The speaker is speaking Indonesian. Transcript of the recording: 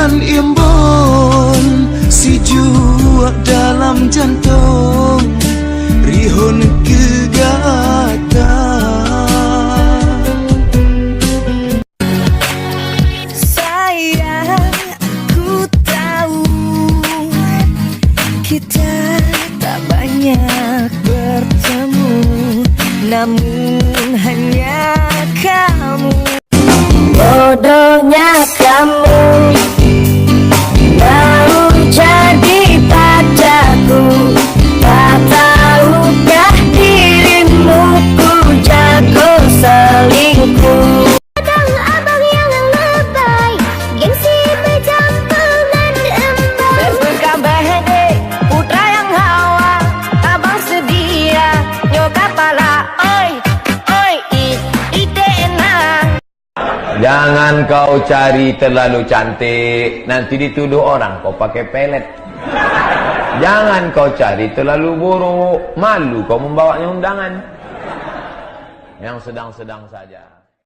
Tuhan imbon si jua dalam jantung rihun kegata. Sayang, aku tahu kita tak banyak bertemu, namun hanya kamu. Bodohnya kamu mau jadi pacarku, tak tahukah dirimu ku jago selingkuh. Abang yang lebay, gengsi bercampuran embal. Berbuka bahade, putra yang hawa, abang sedia nyokap pala, oi, oi, ide enak. Jangan kau cari terlalu cantik, nanti dituduh orang kau pakai pelet. Jangan kau cari terlalu buruk, malu kau membawanya undangan. Yang sedang-sedang saja.